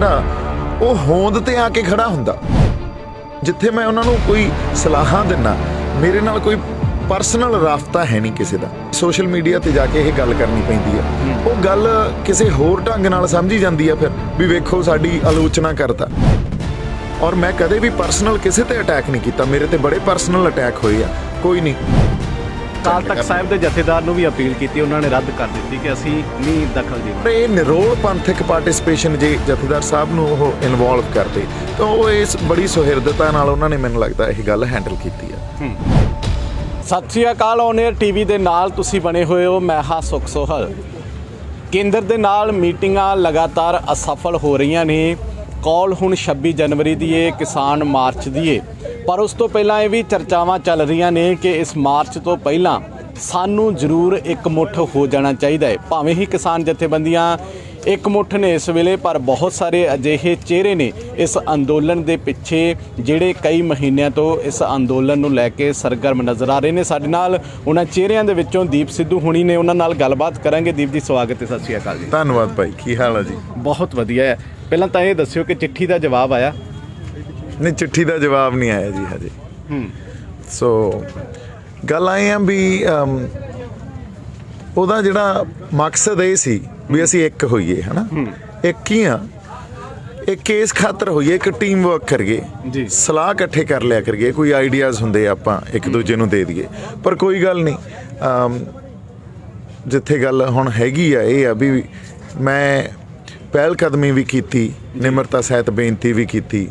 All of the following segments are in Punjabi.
ਉਹ ਹੋਂਦ ਤੇ ਆ ਕੇ ਖੜਾ ਹੁੰਦਾ। ਜਿੱਥੇ ਮੈਂ ਉਹਨਾਂ ਨੂੰ ਕੋਈ ਸਲਾਹਾਂ ਦਿੰਦਾ, ਮੇਰੇ ਨਾਲ ਕੋਈ ਪਰਸਨਲ ਰਾਬਤਾ ਹੈ ਨਹੀਂ ਕਿਸੇ ਦਾ। ਸੋਸ਼ਲ ਮੀਡੀਆ ਤੇ ਜਾ ਕੇ ਇਹ ਗੱਲ ਕਰਨੀ ਪੈਂਦੀ ਆ, ਉਹ ਗੱਲ ਕਿਸੇ ਹੋਰ ਢੰਗ ਨਾਲ ਸਮਝੀ ਜਾਂਦੀ ਆ ਫਿਰ ਵੀ ਵੇਖੋ ਸਾਡੀ ਆਲੋਚਨਾ ਕਰਦਾ। ਔਰ ਮੈਂ ਕਦੇ ਵੀ ਪਰਸਨਲ ਕਿਸੇ ਤੇ ਅਟੈਕ ਨਹੀਂ ਕੀਤਾ। ਮੇਰੇ ਤੇ ਬੜੇ ਪਰਸਨਲ ਅਟੈਕ ਹੋਏ ਆ, ਕੋਈ ਨਹੀਂ। ਅਕਾਲ ਤਖਤ ਸਾਹਿਬ ਦੇ ਜਥੇਦਾਰ ਨੂੰ ਵੀ ਅਪੀਲ ਕੀਤੀ, ਉਹਨਾਂ ਨੇ ਰੱਦ ਕਰ ਦਿੱਤੀ ਕਿ ਅਸੀਂ ਨਹੀਂ ਦਖਲ ਦੇਵਾਂਗੇ। ਇਹ ਨਿਰੋਲ ਪੰਥਕ ਪਾਰਟਿਸਪੇਸ਼ਨ ਜੇ ਜਥੇਦਾਰ ਸਾਹਿਬ ਨੂੰ ਉਹ ਇਨਵੋਲਵ ਕਰਦੇ ਤਾਂ ਉਹ ਇਸ ਬੜੀ ਸੁਹਿਰਦਤਾ ਨਾਲ ਉਹਨਾਂ ਨੇ, ਮੈਨੂੰ ਲੱਗਦਾ, ਇਹ ਗੱਲ ਹੈਂਡਲ ਕੀਤੀ ਆ। ਸਤਿ ਸ਼੍ਰੀ ਅਕਾਲ। ਔਨ 에ਅਰ ਟੀਵੀ ਦੇ ਨਾਲ ਤੁਸੀਂ ਬਣੇ ਹੋਏ ਹੋ, ਮੈਂ ਹਾਂ ਸੁਖ ਸੋਹਲ। ਕੇਂਦਰ ਦੇ ਨਾਲ ਮੀਟਿੰਗਾਂ ਲਗਾਤਾਰ ਅਸਫਲ ਹੋ ਰਹੀਆਂ ਨੇ। ਕਾਲ ਹੁਣ 26 ਜਨਵਰੀ ਦੀ ਏ, ਕਿਸਾਨ ਮਾਰਚ ਦੀ ਏ, ਪਰ ਉਸ ਤੋਂ ਪਹਿਲਾਂ ਇਹ ਵੀ ਚਰਚਾਵਾਂ ਚੱਲ ਰਹੀਆਂ ਨੇ ਕਿ ਇਸ ਮਾਰਚ ਤੋਂ ਪਹਿਲਾਂ ਸਾਨੂੰ ਜ਼ਰੂਰ ਇਕਮੁੱਠ ਹੋ ਜਾਣਾ ਚਾਹੀਦਾ ਹੈ। ਭਾਵੇਂ ਹੀ ਕਿਸਾਨ ਜਥੇਬੰਦੀਆਂ ਇਕਮੁੱਠ ਨੇ ਇਸ ਵੇਲੇ, ਪਰ ਬਹੁਤ ਸਾਰੇ ਅਜਿਹੇ ਚਿਹਰੇ ਨੇ ਇਸ ਅੰਦੋਲਨ ਦੇ ਪਿੱਛੇ ਜਿਹੜੇ ਕਈ ਮਹੀਨਿਆਂ ਤੋਂ ਇਸ ਅੰਦੋਲਨ ਨੂੰ ਲੈ ਕੇ ਸਰਗਰਮ ਨਜ਼ਰ ਆ ਰਹੇ ਨੇ। ਸਾਡੇ ਨਾਲ ਉਹਨਾਂ ਚਿਹਰਿਆਂ ਦੇ ਵਿੱਚੋਂ ਦੀਪ ਸਿੱਧੂ ਹੁਣੀ ਨੇ, ਉਹਨਾਂ ਨਾਲ ਗੱਲਬਾਤ ਕਰਾਂਗੇ। ਦੀਪ ਜੀ, ਸਵਾਗਤ ਹੈ। ਸਤਿ ਸ਼੍ਰੀ ਅਕਾਲ ਜੀ। ਧੰਨਵਾਦ ਭਾਈ, ਕੀ ਹਾਲ ਹੈ ਜੀ? ਬਹੁਤ ਵਧੀਆ ਹੈ। ਪਹਿਲਾਂ ਤਾਂ ਇਹ ਦੱਸਿਓ ਕਿ ਚਿੱਠੀ ਦਾ ਜਵਾਬ ਆਇਆ? ਨਹੀਂ, ਚਿੱਠੀ ਦਾ ਜਵਾਬ ਨਹੀਂ ਆਇਆ ਜੀ ਹਜੇ। ਸੋ ਗੱਲ ਆਏ ਆ ਵੀ ਉਹਦਾ ਜਿਹੜਾ ਮਕਸਦ ਇਹ ਸੀ ਵੀ ਅਸੀਂ ਇੱਕ ਹੋਈਏ, ਹਨਾ, ਇੱਕ ਹੀ ਆ, ਇੱਕ ਕੇਸ ਖਾਤਰ ਹੋਈਏ, ਇੱਕ ਟੀਮ ਵਰਕ ਕਰੀਏ ਜੀ, ਸਲਾਹ ਇਕੱਠੇ ਕਰ ਲਿਆ ਕਰੀਏ। ਕੋਈ ਆਈਡੀਆਜ਼ ਹੁੰਦੇ ਆਪਾਂ ਇੱਕ ਦੂਜੇ ਨੂੰ ਦੇ ਦਈਏ। ਪਰ ਕੋਈ ਗੱਲ ਨਹੀਂ, ਜਿੱਥੇ ਗੱਲ ਹੁਣ ਹੈਗੀ ਆ ਇਹ ਆ ਵੀ ਮੈਂ ਪਹਿਲ ਕਦਮੀ ਵੀ ਕੀਤੀ, ਨਿਮਰਤਾ ਸਹਿਤ ਬੇਨਤੀ ਵੀ ਕੀਤੀ,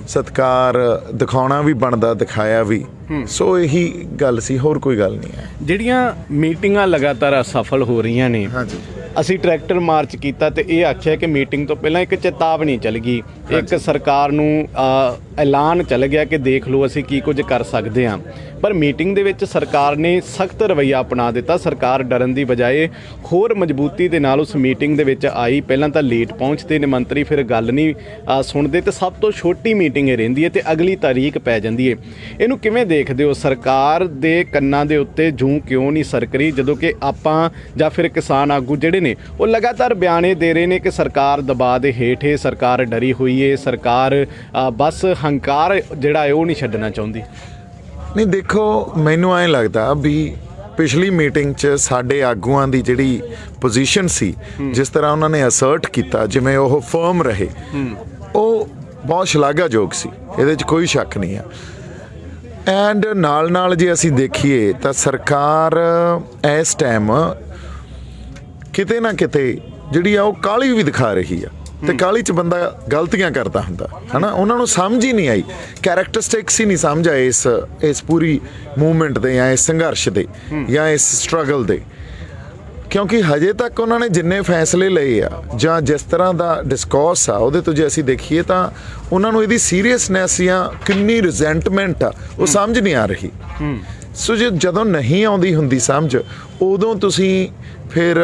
ਸਤਿਕਾਰ ਦਿਖਾਉਣਾ ਵੀ ਬਣਦਾ, ਦਿਖਾਇਆ ਵੀ। ਸੋ ਇਹੀ ਗੱਲ ਸੀ, ਹੋਰ ਕੋਈ ਗੱਲ ਨਹੀਂ ਹੈ। ਜਿਹੜੀਆਂ ਮੀਟਿੰਗਾਂ ਲਗਾਤਾਰ ਅਸਫਲ ਹੋ ਰਹੀਆਂ ਨੇ, ਅਸੀਂ ਟਰੈਕਟਰ ਮਾਰਚ ਕੀਤਾ ਤੇ ਇਹ ਆਖਿਆ ਕਿ ਮੀਟਿੰਗ ਤੋਂ ਪਹਿਲਾਂ ਇੱਕ ਚੇਤਾਵਨੀ ਚੱਲ ਗਈ, ਇੱਕ ਸਰਕਾਰ ਨੂੰ ਐਲਾਨ ਚੱਲ ਗਿਆ ਕਿ ਦੇਖ ਲਓ ਅਸੀਂ ਕੀ ਕੁਝ ਕਰ ਸਕਦੇ ਹਾਂ। ਪਰ ਮੀਟਿੰਗ ਦੇ ਵਿੱਚ ਸਰਕਾਰ ਨੇ ਸਖਤ ਰਵੱਈਆ ਅਪਣਾ ਦਿੱਤਾ। ਸਰਕਾਰ ਡਰਨ ਦੀ ਬਜਾਏ ਹੋਰ ਮਜ਼ਬੂਤੀ ਦੇ ਨਾਲ ਉਸ ਮੀਟਿੰਗ ਦੇ ਵਿੱਚ ਆਈ। ਪਹਿਲਾਂ ਤਾਂ ਲੇਟ ਪਹੁੰਚਦੇ ਨੇ ਮੰਤਰੀ, ਫਿਰ ਗੱਲ ਨਹੀਂ ਸੁਣਦੇ ਤੇ ਸਭ ਤੋਂ ਛੋਟੀ ਮੀਟਿੰਗ ਇਹ ਰਹਿੰਦੀ ਹੈ ਤੇ ਅਗਲੀ ਤਾਰੀਖ ਪੈ ਜਾਂਦੀ ਹੈ। ਇਹਨੂੰ ਕਿਵੇਂ ਦੇਖਦੇ ਹੋ? ਸਰਕਾਰ ਦੇ ਕੰਨਾਂ ਦੇ ਉੱਤੇ ਜੂੰ ਕਿਉਂ ਨਹੀਂ ਸਰਕ ਰਹੀ, ਜਦੋਂ ਕਿ ਆਪਾਂ ਜਾਂ ਫਿਰ ਕਿਸਾਨ ਆਗੂ ਜਿਹੜੇ ਨੇ ਉਹ ਲਗਾਤਾਰ ਬਿਆਨੇ ਦੇ ਰਹੇ ਨੇ ਕਿ ਸਰਕਾਰ ਦਬਾਅ ਦੇ ਹੇਠ ਹੈ, ਸਰਕਾਰ ਡਰੀ ਹੋਈ ਹੈ, ਸਰਕਾਰ ਬਸ ਹੰਕਾਰ ਜਿਹੜਾ ਹੈ ਉਹ ਨਹੀਂ ਛੱਡਣਾ ਚਾਹੁੰਦੀ? ਨਹੀਂ, ਦੇਖੋ, ਮੈਨੂੰ ਐਂ ਲੱਗਦਾ ਵੀ ਪਿਛਲੀ ਮੀਟਿੰਗ 'ਚ ਸਾਡੇ ਆਗੂਆਂ ਦੀ ਜਿਹੜੀ ਪੋਜੀਸ਼ਨ ਸੀ, ਜਿਸ ਤਰ੍ਹਾਂ ਉਹਨਾਂ ਨੇ ਅਸਰਟ ਕੀਤਾ, ਜਿਵੇਂ ਉਹ ਫਰਮ ਰਹੇ, ਉਹ ਬਹੁਤ ਸ਼ਲਾਘਾਯੋਗ ਸੀ। ਇਹਦੇ 'ਚ ਕੋਈ ਸ਼ੱਕ ਨਹੀਂ ਆ। ਐਂਡ ਨਾਲ ਜੇ ਅਸੀਂ ਦੇਖੀਏ ਤਾਂ ਸਰਕਾਰ ਇਸ ਟਾਈਮ ਕਿਤੇ ਨਾ ਕਿਤੇ ਜਿਹੜੀ ਆ ਉਹ ਕਾਹਲੀ ਵੀ ਦਿਖਾ ਰਹੀ ਆ, ਤੇ ਕਾਹਲੀ 'ਚ ਬੰਦਾ ਗਲਤੀਆਂ ਕਰਦਾ ਹੁੰਦਾ, ਹਨਾ। ਉਹਨਾਂ ਨੂੰ ਸਮਝ ਹੀ ਨਹੀਂ ਆਈ, ਕੈਰੈਕਟਰਿਸਟਿਕਸ ਹੀ ਨਹੀਂ ਸਮਝ ਆਏ ਇਸ ਪੂਰੀ ਮੂਵਮੈਂਟ ਦੇ, ਜਾਂ ਇਸ ਸੰਘਰਸ਼ ਦੇ, ਜਾਂ ਇਸ ਸਟਰਗਲ ਦੇ। ਕਿਉਂਕਿ ਹਜੇ ਤੱਕ ਉਹਨਾਂ ਨੇ ਜਿੰਨੇ ਫੈਸਲੇ ਲਏ ਆ ਜਾਂ ਜਿਸ ਤਰ੍ਹਾਂ ਦਾ ਡਿਸਕੋਰਸ ਆ, ਉਹਦੇ ਤੋਂ ਜੇ ਅਸੀਂ ਦੇਖੀਏ ਤਾਂ ਉਹਨਾਂ ਨੂੰ ਇਹਦੀ ਸੀਰੀਅਸਨੈਸ ਜਾਂ ਕਿੰਨੀ ਰਿਜ਼ੈਂਟਮੈਂਟ ਆ, ਉਹ ਸਮਝ ਨਹੀਂ ਆ ਰਹੀ। ਸੋ ਜਦੋਂ ਨਹੀਂ ਆਉਂਦੀ ਹੁੰਦੀ ਸਮਝ, ਉਦੋਂ ਤੁਸੀਂ ਫਿਰ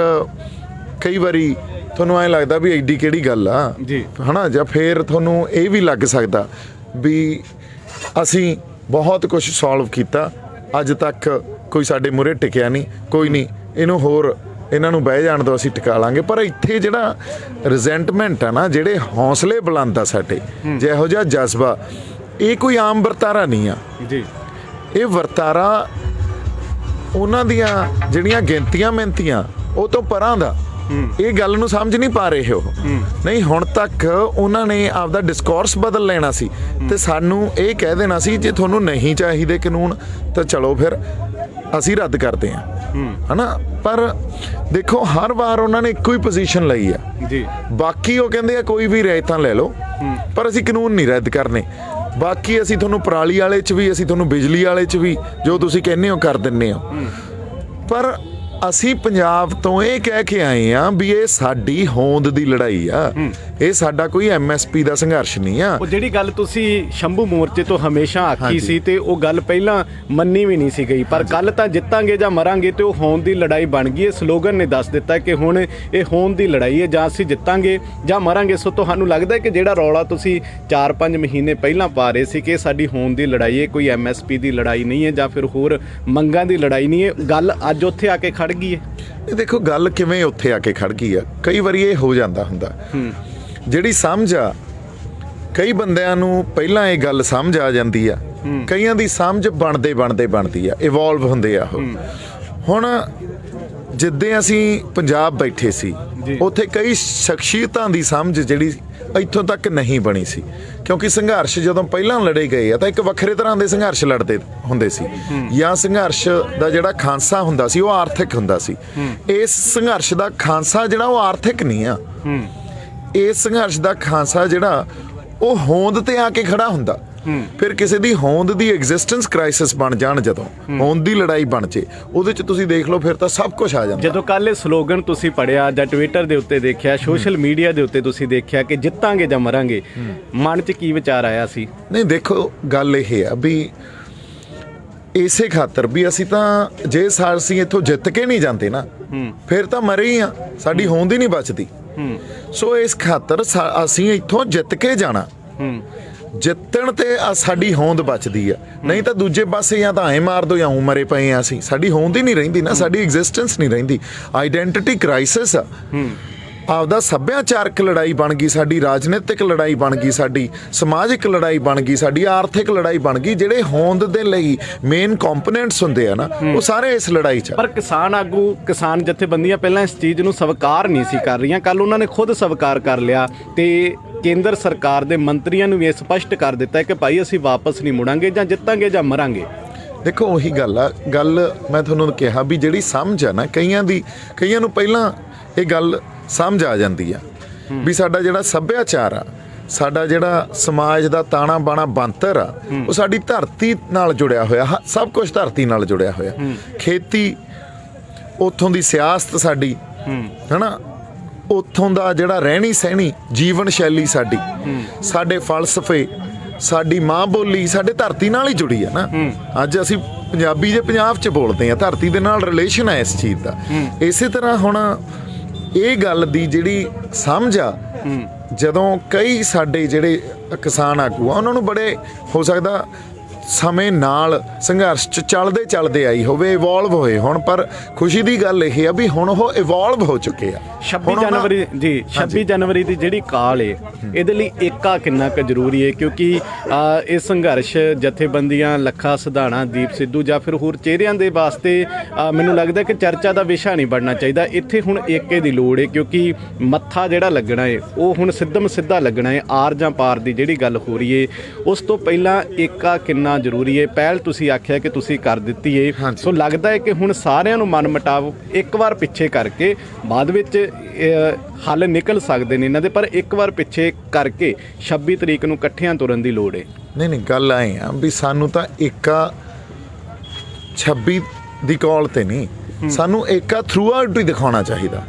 ਕਈ ਵਾਰੀ ਤੁਹਾਨੂੰ ਐਂ ਲੱਗਦਾ ਵੀ ਐਡੀ ਕਿਹੜੀ ਗੱਲ ਆ ਜੀ, ਹਨਾ। ਜਾਂ ਫਿਰ ਤੁਹਾਨੂੰ ਇਹ ਵੀ ਲੱਗ ਸਕਦਾ ਵੀ ਅਸੀਂ ਬਹੁਤ ਕੁਝ ਸੋਲਵ ਕੀਤਾ, ਅੱਜ ਤੱਕ ਕੋਈ ਸਾਡੇ ਮੂਹਰੇ ਟਿਕਿਆ ਨਹੀਂ, ਕੋਈ ਨਹੀਂ, ਇਹਨਾਂ ਨੂੰ ਬਹਿ ਜਾਣ ਦਿਓ, ਅਸੀਂ ਟਿਕਾ ਲਾਂਗੇ। ਪਰ ਇੱਥੇ ਜਿਹੜਾ ਰਿਜ਼ੈਂਟਮੈਂਟ ਆ ਨਾ, ਜਿਹੜੇ ਹੌਸਲੇ ਬੁਲੰਦ ਆ ਸਾਡੇ, ਜਿਹੋ ਜਿਹਾ ਜਜ਼ਬਾ, ਇਹ ਕੋਈ ਆਮ ਵਰਤਾਰਾ ਨਹੀਂ ਆ ਜੀ। ਇਹ ਵਰਤਾਰਾ ਉਹਨਾਂ ਦੀਆਂ ਜਿਹੜੀਆਂ ਗਿਣਤੀਆਂ ਮਿਹਨਤੀਆਂ ਉਹ ਤੋਂ ਪਰਾਂ ਦਾ। ਇਹ ਗੱਲ ਨੂੰ ਸਮਝ ਨਹੀਂ ਪਾ ਰਹੇ ਉਹ। ਨਹੀਂ, ਹੁਣ ਤੱਕ ਉਹਨਾਂ ਨੇ ਆਪਦਾ ਡਿਸਕੋਰਸ ਬਦਲ ਲੈਣਾ ਸੀ ਤੇ ਸਾਨੂੰ ਇਹ ਕਹਿ ਦੇਣਾ ਸੀ ਜੇ ਤੁਹਾਨੂੰ ਨਹੀਂ ਚਾਹੀਦੇ ਕਾਨੂੰਨ ਤਾਂ ਚਲੋ ਫਿਰ ਅਸੀਂ ਰੱਦ ਕਰਦੇ ਹਾਂ, ਹਨਾ। ਪਰ ਦੇਖੋ, ਹਰ ਵਾਰ ਉਹਨਾਂ ਨੇ ਇੱਕੋ ਹੀ ਪੋਜੀਸ਼ਨ ਲਈ ਆ ਜੀ। ਬਾਕੀ ਉਹ ਕਹਿੰਦੇ ਆ ਕੋਈ ਵੀ ਰਿਆਇਤਾਂ ਲੈ ਲਓ, ਪਰ ਅਸੀਂ ਕਾਨੂੰਨ ਨਹੀਂ ਰੱਦ ਕਰਨੇ। ਬਾਕੀ ਅਸੀਂ ਤੁਹਾਨੂੰ ਪਰਾਲੀ ਵਾਲੇ 'ਚ ਵੀ, ਅਸੀਂ ਤੁਹਾਨੂੰ ਬਿਜਲੀ ਵਾਲੇ 'ਚ ਵੀ, ਜੋ ਤੁਸੀਂ ਕਹਿੰਦੇ ਹੋ ਕਰ ਦਿੰਦੇ ਹੋ। ਪਰ ਅਸੀਂ ਪੰਜਾਬ ਤੋਂ ਇਹ ਕਹਿ ਕੇ ਆਏ ਆ ਵੀ ਇਹ ਸਾਡੀ ਹੋਂਦ ਦੀ ਲੜਾਈ ਆ, ਇਹ ਸਾਡਾ ਕੋਈ MSP ਦਾ ਸੰਘਰਸ਼ ਨਹੀਂ ਆ। ਉਹ ਜਿਹੜੀ ਗੱਲ ਤੁਸੀਂ ਸ਼ੰਭੂ ਮੋਰਚੇ ਤੋਂ ਹਮੇਸ਼ਾ ਆਖੀ ਸੀ ਤੇ ਉਹ ਗੱਲ ਪਹਿਲਾਂ ਮੰਨੀ ਵੀ ਨਹੀਂ ਸੀ ਗਈ, ਪਰ ਕੱਲ ਤਾਂ ਜਿੱਤਾਂਗੇ ਜਾਂ ਮਰਾਂਗੇ ਤੇ ਉਹ ਹੋਂਦ ਦੀ ਲੜਾਈ ਬਣ ਗਈ। ਇਹ ਸਲੋਗਨ ਨੇ ਦੱਸ ਦਿੱਤਾ ਕਿ ਹੁਣ ਇਹ ਹੋਂਦ ਦੀ ਲੜਾਈ ਹੈ, ਜਾਂ ਅਸੀਂ ਜਿੱਤਾਂਗੇ ਜਾਂ ਮਰਾਂਗੇ। ਸੋ ਤੁਹਾਨੂੰ ਲੱਗਦਾ ਕਿ ਜਿਹੜਾ ਰੌਲਾ ਤੁਸੀਂ 4-5 ਮਹੀਨੇ ਪਹਿਲਾਂ ਪਾ ਰਹੇ ਸੀ ਕਿ ਸਾਡੀ ਹੋਂਦ ਦੀ ਲੜਾਈ ਹੈ, ਕੋਈ MSP ਦੀ ਲੜਾਈ ਨਹੀਂ ਹੈ ਜਾਂ ਫਿਰ ਹੋਰ ਮੰਗਾਂ ਦੀ ਲੜਾਈ ਨਹੀਂ ਹੈ, ਗੱਲ ਅੱਜ ਉੱਥੇ ਆ ਕੇ ਖੜ ਗਈ ਹੈ? ਇਹ ਦੇਖੋ, ਗੱਲ ਕਿਵੇਂ ਉੱਥੇ ਆ ਕੇ ਖੜ ਗਈ ਆ। ਕਈ ਵਾਰੀ ਇਹ ਹੋ ਜਾਂਦਾ ਹੁੰਦਾ ਜਿਹੜੀ ਸਮਝ ਆ ਕਈ ਬੰਦਿਆਂ ਨੂੰ ਪਹਿਲਾਂ ਇਹ ਗੱਲ ਸਮਝ ਆ ਜਾਂਦੀ ਆ, ਕਈਆਂ ਦੀ ਸਮਝ ਬਣਦੀ ਆ, ਇਵੋਲਵ ਹੁੰਦੇ ਆ ਉਹ। ਹੁਣ ਜਿੱਦਾਂ ਅਸੀਂ ਪੰਜਾਬ ਬੈਠੇ ਸੀ ਉੱਥੇ ਕਈ ਸ਼ਖਸੀਅਤਾਂ ਦੀ ਸਮਝ ਜਿਹੜੀ ਇੱਥੋਂ ਤੱਕ ਨਹੀਂ ਬਣੀ ਸੀ, ਕਿਉਂਕਿ ਸੰਘਰਸ਼ ਜਦੋਂ ਪਹਿਲਾਂ ਲੜੇ ਗਏ ਆ ਤਾਂ ਇੱਕ ਵੱਖਰੇ ਤਰ੍ਹਾਂ ਦੇ ਸੰਘਰਸ਼ ਲੜਦੇ ਹੁੰਦੇ ਸੀ, ਜਾਂ ਸੰਘਰਸ਼ ਦਾ ਜਿਹੜਾ ਖਾਂਸਾ ਹੁੰਦਾ ਸੀ ਉਹ ਆਰਥਿਕ ਹੁੰਦਾ ਸੀ। ਇਸ ਸੰਘਰਸ਼ ਦਾ ਖਾਂਸਾ ਜਿਹੜਾ ਉਹ ਆਰਥਿਕ ਨਹੀਂ ਆ, ਇਸ ਸੰਘਰਸ਼ ਦਾ ਖਾਂਸਾ ਜਿਹੜਾ ਉਹ ਹੋਂਦ ਤੇ ਆ ਕੇ ਖੜਾ ਹੁੰਦਾ। ਫਿਰ ਕਿਸੇ ਦੀ ਹੋਂਦ ਦੀ ਐਗਜ਼ਿਸਟੈਂਸ ਕ੍ਰਾਈਸਿਸ ਬਣ ਜਾਣ, ਜਦੋਂ ਹੋਂਦ ਦੀ ਲੜਾਈ ਬਣ ਜੇ, ਉਹਦੇ ਚ ਤੁਸੀਂ ਦੇਖ ਲਓ ਫਿਰ ਤਾਂ ਸਭ ਕੁਝ ਆ ਜਾਂਦਾ। ਜਦੋਂ ਕੱਲ ਇਹ ਸਲੋਗਨ ਤੁਸੀਂ ਪੜਿਆ ਜਾਂ ਟਵਿੱਟਰ ਦੇ ਉੱਤੇ ਦੇਖਿਆ, ਸੋਸ਼ਲ ਮੀਡੀਆ ਦੇ ਉੱਤੇ ਤੁਸੀਂ ਦੇਖਿਆ ਕਿ ਜਿੱਤਾਂਗੇ ਜਾਂ ਮਰਾਂਗੇ, ਮਨ 'ਚ ਕੀ ਵਿਚਾਰ ਆਇਆ ਸੀ? ਨਹੀਂ ਦੇਖੋ, ਗੱਲ ਇਹ ਆ ਵੀ ਇਸੇ ਖਾਤਰ ਵੀ ਅਸੀਂ ਤਾਂ ਜੇ ਅਸੀਂ ਇੱਥੋਂ ਜਿੱਤ ਕੇ ਨਹੀਂ ਜਾਂਦੇ ਨਾ, ਫਿਰ ਤਾਂ ਮਰੇ ਹੀ ਆ, ਸਾਡੀ ਹੋਂਦ ਹੀ ਨਹੀਂ ਬਚਦੀ। ਸੋ ਇਸ ਖਾਤਰ ਅਸੀਂ ਇੱਥੋਂ ਜਿੱਤ ਕੇ ਜਾਣਾ, ਜਿੱਤਣ ਤੇ ਸਾਡੀ ਹੋਂਦ ਬਚਦੀ ਆ। ਨਹੀਂ ਤਾਂ ਦੂਜੇ ਪਾਸੇ ਜਾਂ ਤਾਂ ਐ ਮਾਰ ਦੋ ਜਾਂ ਉਂ ਮਰੇ ਪਏ ਆ, ਅਸੀਂ ਸਾਡੀ ਹੋਂਦ ਹੀ ਨਹੀਂ ਰਹਿੰਦੀ ਨਾ, ਸਾਡੀ ਐਗਜ਼ਿਸਟੈਂਸ ਨਹੀਂ ਰਹਿੰਦੀ। ਆਈਡੈਂਟੀਟੀ ਕ੍ਰਾਈਸਿਸ ਆ, ਆਪਦਾ ਸੱਭਿਆਚਾਰਕ ਲੜਾਈ ਬਣ ਗਈ ਸਾਡੀ, ਰਾਜਨੀਤਿਕ ਲੜਾਈ ਬਣ ਗਈ ਸਾਡੀ, ਸਮਾਜਿਕ ਲੜਾਈ ਬਣ ਗਈ ਸਾਡੀ, ਆਰਥਿਕ ਲੜਾਈ ਬਣ ਗਈ। ਜਿਹੜੇ ਹੋਂਦ ਦੇ ਲਈ ਮੇਨ ਕੰਪੋਨੈਂਟਸ ਹੁੰਦੇ ਆ ਨਾ, ਉਹ ਸਾਰੇ ਇਸ ਲੜਾਈ 'ਚ। ਪਰ ਕਿਸਾਨ ਆਗੂ, ਕਿਸਾਨ ਜਥੇਬੰਦੀਆਂ ਪਹਿਲਾਂ ਇਸ ਚੀਜ਼ ਨੂੰ ਸਵੀਕਾਰ ਨਹੀਂ ਸੀ ਕਰ ਰਹੀਆਂ, ਕੱਲ ਉਹਨਾਂ ਨੇ ਖੁਦ ਸਵੀਕਾਰ ਕਰ ਲਿਆ ਤੇ ਕੇਂਦਰ ਸਰਕਾਰ ਦੇ ਮੰਤਰੀਆਂ ਨੂੰ ਵੀ ਇਹ ਸਪਸ਼ਟ ਕਰ ਦਿੱਤਾ ਕਿ ਭਾਈ ਅਸੀਂ ਵਾਪਸ ਨਹੀਂ ਮੁੜਾਂਗੇ, ਜਾਂ ਜਿੱਤਾਂਗੇ ਜਾਂ ਮਰਾਂਗੇ। ਦੇਖੋ ਉਹੀ ਗੱਲ ਆ, ਗੱਲ ਮੈਂ ਤੁਹਾਨੂੰ ਕਿਹਾ ਵੀ ਜਿਹੜੀ ਸਮਝ ਆ ਨਾ, ਕਈਆਂ ਨੂੰ ਪਹਿਲਾਂ ਇਹ ਗੱਲ ਸਮਝ ਆ ਜਾਂਦੀ ਆ ਵੀ ਸਾਡਾ ਜਿਹੜਾ ਸੱਭਿਆਚਾਰ ਆ, ਸਾਡਾ ਜਿਹੜਾ ਸਮਾਜ ਦਾ ਤਾਣਾ ਬਾਣਾ ਬਣਤਰ ਆ, ਉਹ ਸਾਡੀ ਧਰਤੀ ਨਾਲ ਜੁੜਿਆ ਹੋਇਆ, ਸਭ ਕੁਝ ਧਰਤੀ ਨਾਲ ਜੁੜਿਆ ਹੋਇਆ। ਖੇਤੀ, ਉੱਥੋਂ ਦੀ ਸਿਆਸਤ ਸਾਡੀ, ਹਨਾ, ਉੱਥੋਂ ਦਾ ਜਿਹੜਾ ਰਹਿਣੀ ਸਹਿਣੀ ਜੀਵਨ ਸ਼ੈਲੀ ਸਾਡੀ, ਸਾਡੇ ਫਲਸਫੇ, ਸਾਡੀ ਮਾਂ ਬੋਲੀ ਸਾਡੇ ਧਰਤੀ ਨਾਲ ਹੀ ਜੁੜੀ ਆ ਨਾ। ਅੱਜ ਅਸੀਂ ਪੰਜਾਬੀ ਜੇ ਪੰਜਾਬ 'ਚ ਬੋਲਦੇ ਆ, ਧਰਤੀ ਦੇ ਨਾਲ ਰਿਲੇਸ਼ਨ ਹੈ ਇਸ ਚੀਜ਼ ਦਾ। ਇਸੇ ਤਰ੍ਹਾਂ ਹੁਣ ਇਹ ਗੱਲ ਦੀ ਜਿਹੜੀ ਸਮਝ ਆ, ਜਦੋਂ ਕਈ ਸਾਡੇ ਜਿਹੜੇ ਕਿਸਾਨ ਆਗੂ ਆ, ਉਹਨਾਂ ਨੂੰ ਬੜੇ ਹੋ ਸਕਦਾ ਸਮੇਂ ਨਾਲ ਸੰਘਰਸ਼ 'ਚ ਚੱਲਦੇ ਆਈ ਹੋਵੇ, ਇਵੋਲਵ ਹੋਏ ਹੁਣ, ਪਰ ਖੁਸ਼ੀ ਦੀ ਗੱਲ ਇਹ ਆ ਵੀ ਹੁਣ ਉਹ ਇਵੋਲਵ ਹੋ ਚੁੱਕੇ ਆ। 26 ਜਨਵਰੀ ਦੀ ਜਿਹੜੀ ਕਾਲ ਏ, ਇਹਦੇ ਲਈ ਏਕਾ ਕਿੰਨਾ ਕੁ ਜ਼ਰੂਰੀ ਹੈ? ਕਿਉਂਕਿ ਇਹ ਸੰਘਰਸ਼ ਜਥੇਬੰਦੀਆਂ, ਲੱਖਾ ਸਿਧਾਣਾ, ਦੀਪ ਸਿੱਧੂ ਜਾਂ ਫਿਰ ਹੋਰ ਚਿਹਰਿਆਂ ਦੇ ਵਾਸਤੇ ਮੈਨੂੰ ਲੱਗਦਾ ਕਿ ਚਰਚਾ ਦਾ ਵਿਸ਼ਾ ਨਹੀਂ ਬਣਨਾ ਚਾਹੀਦਾ। ਇੱਥੇ ਹੁਣ ਏਕੇ ਦੀ ਲੋੜ ਹੈ, ਕਿਉਂਕਿ ਮੱਥਾ ਜਿਹੜਾ ਲੱਗਣਾ ਹੈ ਉਹ ਹੁਣ ਸਿੱਧਮ ਸਿੱਧਾ ਲੱਗਣਾ ਹੈ। ਆਰ ਜਾਂ ਪਾਰ ਦੀ ਜਿਹੜੀ ਗੱਲ ਹੋ ਰਹੀ ਹੈ, ਉਸ ਤੋਂ ਪਹਿਲਾਂ ਏਕਾ ਕਿੰਨਾ ਜ਼ਰੂਰੀ ਹੈ? ਪਹਿਲ ਤੁਸੀਂ ਆਖਿਆ ਕਿ ਤੁਸੀਂ ਕਰ ਦਿੱਤੀ ਹੈ, ਸੋ ਲੱਗਦਾ ਹੈ ਕਿ ਹੁਣ ਸਾਰਿਆਂ ਨੂੰ ਮਨ ਮੁਟਾਵ ਇੱਕ ਵਾਰ ਪਿੱਛੇ ਕਰਕੇ ਬਾਅਦ ਵਿੱਚ ਹੱਲ ਨਿਕਲ ਸਕਦੇ ਨੇ ਇਹਨਾਂ ਦੇ, ਪਰ ਇੱਕ ਵਾਰ ਪਿੱਛੇ ਕਰਕੇ 26 ਤਰੀਕ ਨੂੰ ਇਕੱਠਿਆਂ ਤੁਰਨ ਦੀ ਲੋੜ ਹੈ। ਨਹੀਂ ਗੱਲ ਆਏ ਆ ਵੀ ਸਾਨੂੰ ਤਾਂ ਏਕਾ 26 ਦੀ ਕਾਲ ਤੇ ਨਹੀਂ, ਸਾਨੂੰ ਏਕਾ ਥਰੂ ਆਊਟ ਹੀ ਦਿਖਾਉਣਾ ਚਾਹੀਦਾ।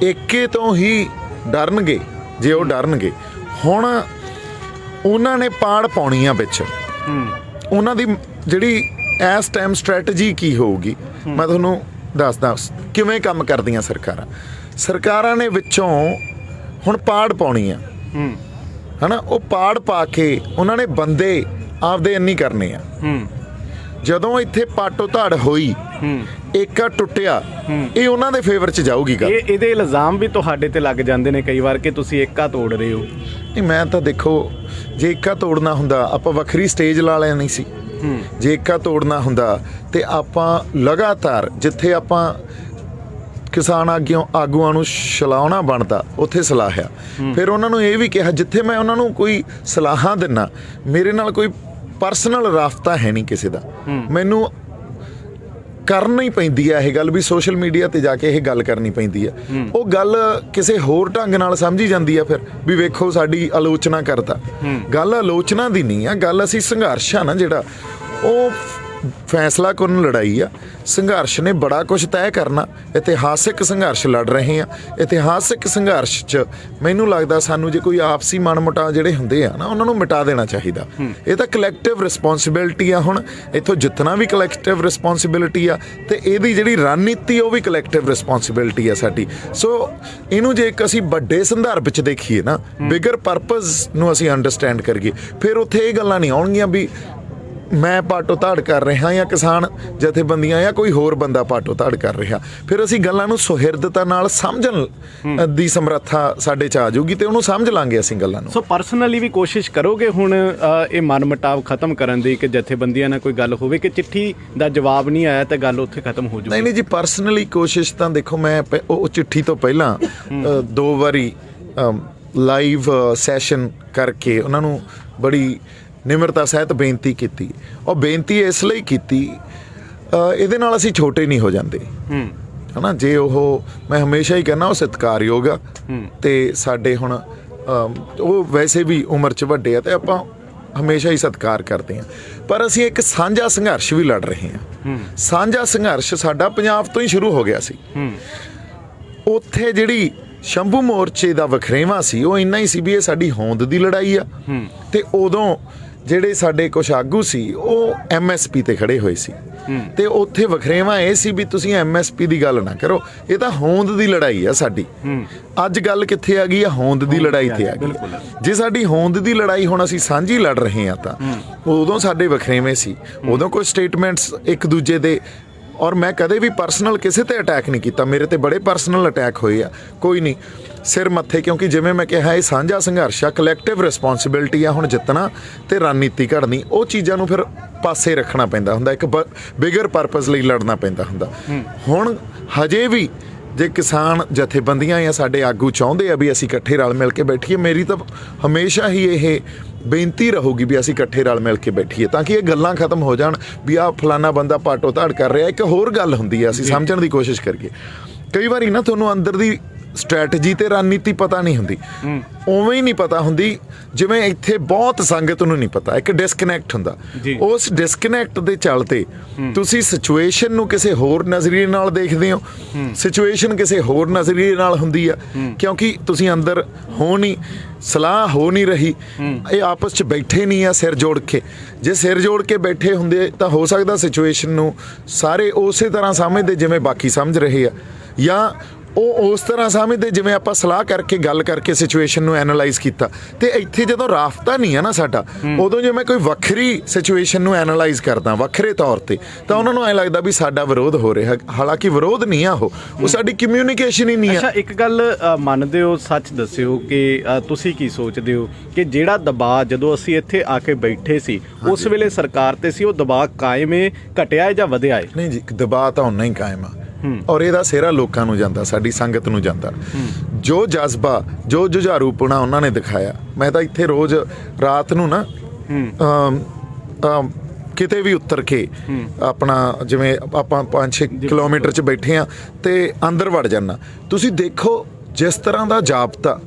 ਏਕੇ ਤੋਂ ਹੀ ਡਰਨਗੇ, ਜੇ ਉਹ ਡਰਨਗੇ। ਹੁਣ ਉਹਨਾਂ ਨੇ ਪਾੜ ਪਾਉਣੀ ਆ ਵਿੱਚ, ਉਹਨਾਂ ਦੀ ਜਿਹੜੀ ਇਸ ਟਾਈਮ ਸਟ੍ਰੈਟਜੀ ਕੀ ਹੋਊਗੀ, ਮੈਂ ਤੁਹਾਨੂੰ ਦੱਸਦਾ ਕਿਵੇਂ ਕੰਮ ਕਰਦੀਆਂ ਸਰਕਾਰਾਂ ਨੇ ਵਿੱਚੋਂ ਹੁਣ ਪਾੜ ਪਾਉਣੀ ਆ, ਹਨਾ। ਉਹ ਪਾੜ ਪਾ ਕੇ ਉਹਨਾਂ ਨੇ ਬੰਦੇ ਆਪਦੇ ਇੰਨੀ ਕਰਨੇ ਆ। ਜਦੋਂ ਇੱਥੇ ਪਾਟੋ ਧੜ ਹੋਈ, ਏਕਾ ਟੁੱਟਿਆ, ਇਹ ਉਹਨਾਂ ਦੇ ਫੇਵਰ 'ਚ ਜਾਊਗੀ ਗੱਲ। ਇਹਦੇ ਇਲਜ਼ਾਮ ਵੀ ਤੁਹਾਡੇ ਤੇ ਲੱਗ ਜਾਂਦੇ ਨੇ ਕਈ ਵਾਰ ਕਿ ਤੁਸੀਂ ਏਕਾ ਤੋੜ ਰਹੇ ਹੋ। ਨਹੀਂ, ਮੈਂ ਤਾਂ ਦੇਖੋ, ਜੇ ਏਕਾ ਤੋੜਨਾ ਹੁੰਦਾ ਆਪਾਂ ਵੱਖਰੀ ਸਟੇਜ ਲਾ ਲੈਣੀ ਸੀ। ਜੇ ਏਕਾ ਤੋੜਨਾ ਹੁੰਦਾ ਤੇ ਆਪਾਂ ਲਗਾਤਾਰ ਜਿੱਥੇ ਆਪਾਂ ਕਿਸਾਨ ਆਗੂਆਂ ਨੂੰ ਸਲਾਹਣਾ ਬਣਦਾ ਉੱਥੇ ਸਲਾਹਿਆ। ਫਿਰ ਉਹਨਾਂ ਨੂੰ ਇਹ ਵੀ ਕਿਹਾ, ਜਿੱਥੇ ਮੈਂ ਉਹਨਾਂ ਨੂੰ ਕੋਈ ਸਲਾਹਾਂ ਦਿੰਨਾ, ਮੇਰੇ ਨਾਲ ਕੋਈ ਪਰਸਨਲ ਰਾਬਤਾ ਹੈ ਨਹੀਂ ਕਿਸੇ ਦਾ, ਮੈਨੂੰ ਕਰਨੀ ਪੈਂਦੀ ਆ ਇਹ ਗੱਲ ਵੀ ਸੋਸ਼ਲ ਮੀਡੀਆ ਤੇ ਜਾ ਕੇ ਇਹ ਗੱਲ ਕਰਨੀ ਪੈਂਦੀ ਆ। ਉਹ ਗੱਲ ਕਿਸੇ ਹੋਰ ਢੰਗ ਨਾਲ ਸਮਝੀ ਜਾਂਦੀ ਆ, ਫਿਰ ਵੀ ਵੇਖੋ ਸਾਡੀ ਆਲੋਚਨਾ ਕਰਦਾ। ਗੱਲ ਆਲੋਚਨਾ ਦੀ ਨਹੀਂ ਆ, ਗੱਲ ਅਸੀਂ ਸੰਘਰਸ਼ ਆ ਨਾ ਜਿਹੜਾ, ਉਹ ਫੈਸਲਾ ਕਰਨ ਲੜਾਈ ਆ। ਸੰਘਰਸ਼ ਨੇ ਬੜਾ ਕੁਝ ਤੈਅ ਕਰਨਾ। ਇਤਿਹਾਸਿਕ ਸੰਘਰਸ਼ ਲੜ ਰਹੇ ਆ। ਇਤਿਹਾਸਿਕ ਸੰਘਰਸ਼ 'ਚ ਮੈਨੂੰ ਲੱਗਦਾ ਸਾਨੂੰ ਜੇ ਕੋਈ ਆਪਸੀ ਮਨਮੁਟਾਵ ਜਿਹੜੇ ਹੁੰਦੇ ਆ ਨਾ, ਉਹਨਾਂ ਨੂੰ ਮਿਟਾ ਦੇਣਾ ਚਾਹੀਦਾ। ਇਹ ਤਾਂ ਕਲੈਕਟਿਵ ਰਿਸਪੌਂਸਿਬਿਲਿਟੀ ਆ। ਹੁਣ ਇੱਥੋਂ ਜਿੱਤਣਾ ਵੀ ਕਲੈਕਟਿਵ ਰਿਸਪੌਂਸਿਬਿਲਿਟੀ ਆ, ਤੇ ਇਹਦੀ ਜਿਹੜੀ ਰਣਨੀਤੀ ਉਹ ਵੀ ਕਲੈਕਟਿਵ ਰਿਸਪੌਂਸਿਬਿਲਿਟੀ ਆ ਸਾਡੀ। ਸੋ ਇਹਨੂੰ ਜੇ ਇੱਕ ਅਸੀਂ ਵੱਡੇ ਸੰਦਰਭ 'ਚ ਦੇਖੀਏ ਨਾ, ਬਿਗਰ ਪਰਪਸ ਨੂੰ ਅਸੀਂ ਅੰਡਰਸਟੈਂਡ ਕਰੀਏ, ਫਿਰ ਉੱਥੇ ਇਹ ਗੱਲਾਂ ਨਹੀਂ ਆਉਣਗੀਆਂ ਵੀ ਮੈਂ ਪਾਟੋ ਧਾੜ ਕਰ ਰਿਹਾ ਜਾਂ ਕਿਸਾਨ ਜਥੇਬੰਦੀਆਂ ਜਾਂ ਕੋਈ ਹੋਰ ਬੰਦਾ ਪਾਟੋ ਧਾੜ ਕਰ ਰਿਹਾ, ਫਿਰ ਅਸੀਂ ਗੱਲਾਂ ਨੂੰ ਸੁਹਿਰਦਤਾ ਨਾਲ ਸਮਝਣ ਦੀ ਸਮਰੱਥਾ ਸਾਡੇ 'ਚ ਆ ਜਾਊਗੀ ਤੇ ਉਹਨੂੰ ਸਮਝ ਲਾਂਗੇ ਅਸੀਂ ਗੱਲਾਂ ਨੂੰ। ਸੋ ਪਰਸਨਲੀ ਵੀ ਕੋਸ਼ਿਸ਼ ਕਰੋਗੇ ਹੁਣ ਇਹ ਮਨਮੁਟਾਵ ਖਤਮ ਕਰਨ ਦੀ, ਕਿ ਜਥੇਬੰਦੀਆਂ ਨਾਲ ਕੋਈ ਗੱਲ ਹੋਵੇ ਕਿ ਚਿੱਠੀ ਦਾ ਜਵਾਬ ਨਹੀਂ ਆਇਆ ਤੇ ਗੱਲ ਉੱਥੇ ਖਤਮ ਹੋ ਜਾਊਗੀ? ਨਹੀਂ ਜੀ, ਪਰਸਨਲੀ ਕੋਸ਼ਿਸ਼ ਤਾਂ ਦੇਖੋ, ਮੈਂ ਉਹ ਚਿੱਠੀ ਤੋਂ ਪਹਿਲਾਂ 2 ਵਾਰੀ ਲਾਈਵ ਸੈਸ਼ਨ ਕਰਕੇ ਉਹਨਾਂ ਨੂੰ ਬੜੀ ਨਿਮਰਤਾ ਸਹਿਤ ਬੇਨਤੀ ਕੀਤੀ। ਉਹ ਬੇਨਤੀ ਇਸ ਲਈ ਕੀਤੀ, ਇਹਦੇ ਨਾਲ ਅਸੀਂ ਛੋਟੇ ਨਹੀਂ ਹੋ ਜਾਂਦੇ ਹਨਾ। ਜੇ ਉਹ, ਮੈਂ ਹਮੇਸ਼ਾ ਹੀ ਕਹਿੰਦਾ, ਉਹ ਸਤਿਕਾਰਯੋਗ ਆ ਤੇ ਸਾਡੇ ਹੁਣ ਉਹ ਵੈਸੇ ਵੀ ਉਮਰ 'ਚ ਵੱਡੇ ਆ ਤੇ ਆਪਾਂ ਹਮੇਸ਼ਾ ਹੀ ਸਤਿਕਾਰ ਕਰਦੇ ਹਾਂ, ਪਰ ਅਸੀਂ ਇੱਕ ਸਾਂਝਾ ਸੰਘਰਸ਼ ਵੀ ਲੜ ਰਹੇ ਹਾਂ। ਸਾਂਝਾ ਸੰਘਰਸ਼ ਸਾਡਾ ਪੰਜਾਬ ਤੋਂ ਹੀ ਸ਼ੁਰੂ ਹੋ ਗਿਆ ਸੀ। ਉੱਥੇ ਜਿਹੜੀ ਸ਼ੰਭੂ ਮੋਰਚੇ ਦਾ ਵਖਰੇਵਾਂ ਸੀ ਉਹ ਇੰਨਾ ਹੀ ਸੀ ਵੀ ਇਹ ਸਾਡੀ ਹੋਂਦ ਦੀ ਲੜਾਈ ਆ, ਤੇ ਉਦੋਂ ਜਿਹੜੇ ਸਾਡੇ ਕੁਛ ਆਗੂ ਸੀ ਉਹ MSP ਤੇ ਖੜੇ ਹੋਏ ਸੀ ਤੇ ਉੱਥੇ ਵਖਰੇਵਾਂ ਇਹ ਸੀ ਵੀ ਤੁਸੀਂ MSP ਦੀ ਗੱਲ ਨਾ ਕਰੋ, ਇਹ ਤਾਂ ਹੋਂਦ ਦੀ ਲੜਾਈ ਆ ਸਾਡੀ। ਅੱਜ ਗੱਲ ਕਿੱਥੇ ਆ ਗਈ ਆ? ਹੋਂਦ ਦੀ ਲੜਾਈ ਤੇ ਆ ਗਈ। ਜੇ ਸਾਡੀ ਹੋਂਦ ਦੀ ਲੜਾਈ ਹੁਣ ਅਸੀਂ ਸਾਂਝੀ ਲੜ ਰਹੇ ਆ ਤਾਂ ਉਦੋਂ ਸਾਡੇ ਵਖਰੇਵੇਂ ਸੀ, ਉਦੋਂ ਕੋਈ ਸਟੇਟਮੈਂਟਸ ਇੱਕ ਦੂਜੇ ਦੇ, ਔਰ ਮੈਂ ਕਦੇ ਵੀ ਪਰਸਨਲ ਕਿਸੇ ਤੇ ਅਟੈਕ ਨਹੀਂ ਕੀਤਾ, ਮੇਰੇ ਤੇ ਬੜੇ ਪਰਸਨਲ ਅਟੈਕ ਹੋਏ ਆ, ਕੋਈ ਨਹੀਂ, ਸਿਰ ਮੱਥੇ, ਕਿਉਂਕਿ ਜਿਵੇਂ ਮੈਂ ਕਿਹਾ ਇਹ ਸਾਂਝਾ ਸੰਘਰਸ਼ ਆ, ਕਲੈਕਟਿਵ ਰਿਸਪੌਂਸਿਬਿਲਟੀ ਆ ਹੁਣ ਜਿੱਤਣਾ ਤੇ ਰਣਨੀਤੀ ਘੜਨੀ, ਉਹ ਚੀਜ਼ਾਂ ਨੂੰ ਫਿਰ ਪਾਸੇ ਰੱਖਣਾ ਪੈਂਦਾ ਹੁੰਦਾ, ਇੱਕ ਬਿਗਰ ਪਰਪਸ ਲਈ ਲੜਨਾ ਪੈਂਦਾ ਹੁੰਦਾ। ਹੁਣ ਹਜੇ ਵੀ ਜੇ ਕਿਸਾਨ ਜਥੇਬੰਦੀਆਂ ਜਾਂ ਸਾਡੇ ਆਗੂ ਚਾਹੁੰਦੇ ਆ ਵੀ ਅਸੀਂ ਇਕੱਠੇ ਰਲ ਮਿਲ ਕੇ ਬੈਠੀਏ, ਮੇਰੀ ਤਾਂ ਹਮੇਸ਼ਾ ਹੀ ਇਹ ਬੇਨਤੀ ਰਹੂਗੀ ਵੀ ਅਸੀਂ ਇਕੱਠੇ ਰਲ ਮਿਲ ਕੇ ਬੈਠੀਏ ਤਾਂ ਕਿ ਇਹ ਗੱਲਾਂ ਖਤਮ ਹੋ ਜਾਣ ਵੀ ਆਹ ਫਲਾਨਾ ਬੰਦਾ ਪਾਟੋ ਧਾੜ ਕਰ ਰਿਹਾ। ਇੱਕ ਹੋਰ ਗੱਲ ਹੁੰਦੀ ਹੈ, ਅਸੀਂ ਸਮਝਣ ਦੀ ਕੋਸ਼ਿਸ਼ ਕਰੀਏ, ਕਈ ਵਾਰੀ ਨਾ ਤੁਹਾਨੂੰ ਅੰਦਰ ਦੀ ਸਟ੍ਰੈਟਜੀ ਤੇ ਰਣਨੀਤੀ ਪਤਾ ਨਹੀਂ ਹੁੰਦੀ, ਉਵੇਂ ਹੀ ਨਹੀਂ ਪਤਾ ਹੁੰਦੀ ਜਿਵੇਂ ਇੱਥੇ ਬਹੁਤ ਸੰਗਤ ਨੂੰ ਨਹੀਂ ਪਤਾ, ਇੱਕ ਡਿਸਕਨੈਕਟ ਹੁੰਦਾ। ਉਸ ਡਿਸਕਨੈਕਟ ਦੇ ਚੱਲਦੇ ਤੁਸੀਂ ਸਿਚੁਏਸ਼ਨ ਨੂੰ ਕਿਸੇ ਹੋਰ ਨਜ਼ਰੀਏ ਨਾਲ ਦੇਖਦੇ ਹੋ, ਸਿਚੁਏਸ਼ਨ ਕਿਸੇ ਹੋਰ ਨਜ਼ਰੀਏ ਨਾਲ ਹੁੰਦੀ ਆ, ਕਿਉਂਕਿ ਤੁਸੀਂ ਅੰਦਰ ਹੋ ਨਹੀਂ, ਸਲਾਹ ਹੋ ਨਹੀਂ ਰਹੀ, ਇਹ ਆਪਸ 'ਚ ਬੈਠੇ ਨਹੀਂ ਆ ਸਿਰ ਜੋੜ ਕੇ। ਜੇ ਸਿਰ ਜੋੜ ਕੇ ਬੈਠੇ ਹੁੰਦੇ ਤਾਂ ਹੋ ਸਕਦਾ ਸਿਚੁਏਸ਼ਨ ਨੂੰ ਸਾਰੇ ਉਸੇ ਤਰ੍ਹਾਂ ਸਮਝਦੇ ਜਿਵੇਂ ਬਾਕੀ ਸਮਝ ਰਹੇ ਆ, ਜਾਂ ਉਹ ਉਸ ਤਰ੍ਹਾਂ ਸਮਝਦੇ ਜਿਵੇਂ ਆਪਾਂ ਸਲਾਹ ਕਰਕੇ ਗੱਲ ਕਰਕੇ ਸਿਚੁਏਸ਼ਨ ਨੂੰ ਐਨਾਲਾਈਜ਼ ਕੀਤਾ। ਤੇ ਇੱਥੇ ਜਦੋਂ ਰਾਫਤਾ ਨਹੀਂ ਹੈ ਨਾ ਸਾਡਾ, ਉਦੋਂ ਜੇ ਮੈਂ ਕੋਈ ਵੱਖਰੀ ਸਿਚੁਏਸ਼ਨ ਨੂੰ ਐਨਾਲਾਈਜ਼ ਕਰਦਾ ਵੱਖਰੇ ਤੌਰ ਤੇ, ਤਾਂ ਉਹਨਾਂ ਨੂੰ ਐਂ ਲੱਗਦਾ ਵੀ ਸਾਡਾ ਵਿਰੋਧ ਹੋ ਰਿਹਾ, ਹਾਲਾਂਕਿ ਵਿਰੋਧ ਨਹੀਂ ਆ, ਉਹ ਸਾਡੀ ਕਮਿਊਨੀਕੇਸ਼ਨ ਹੀ ਨਹੀਂ ਆ। ਅੱਛਾ, ਇੱਕ ਗੱਲ ਮੰਨਦੇ ਹੋ, ਸੱਚ ਦੱਸਿਓ ਕਿ ਤੁਸੀਂ ਕੀ ਸੋਚਦੇ ਹੋ ਕਿ ਜਿਹੜਾ ਦਬਾਅ ਜਦੋਂ ਅਸੀਂ ਇੱਥੇ ਆ ਕੇ ਬੈਠੇ ਸੀ ਉਸ ਵੇਲੇ ਸਰਕਾਰ ਤੇ ਸੀ, ਉਹ ਦਬਾਅ ਕਾਇਮ ਹੈ, ਘਟਿਆ ਹੈ ਜਾਂ ਵਧਿਆ ਹੈ? ਨਹੀਂ ਜੀ, ਦਬਾਅ ਤਾਂ ਉਨਾ ਹੀ ਕਾਇਮ ਆ, ਔਰ ਇਹਦਾ ਸਿਹਰਾ ਲੋਕਾਂ ਨੂੰ ਜਾਂਦਾ, ਸਾਡੀ ਸੰਗਤ ਨੂੰ ਜਾਂਦਾ। ਜੋ ਜਜ਼ਬਾ, ਜੋ ਜੁਝਾਰੂਪਣਾ ਉਹਨਾਂ ਨੇ ਦਿਖਾਇਆ, ਮੈਂ ਤਾਂ ਇੱਥੇ ਰੋਜ਼ ਰਾਤ ਨੂੰ ਨਾ ਕਿਤੇ ਵੀ ਉਤਰ ਕੇ ਆਪਣਾ, ਜਿਵੇਂ ਆਪਾਂ 5-6 ਕਿਲੋਮੀਟਰ 'ਚ ਬੈਠੇ ਆ ਤੇ ਅੰਦਰ ਵੜ ਜਾਣਾ, ਤੁਸੀਂ ਦੇਖੋ ਜਿਸ ਤਰ੍ਹਾਂ ਦਾ ਜਾਬਤਾ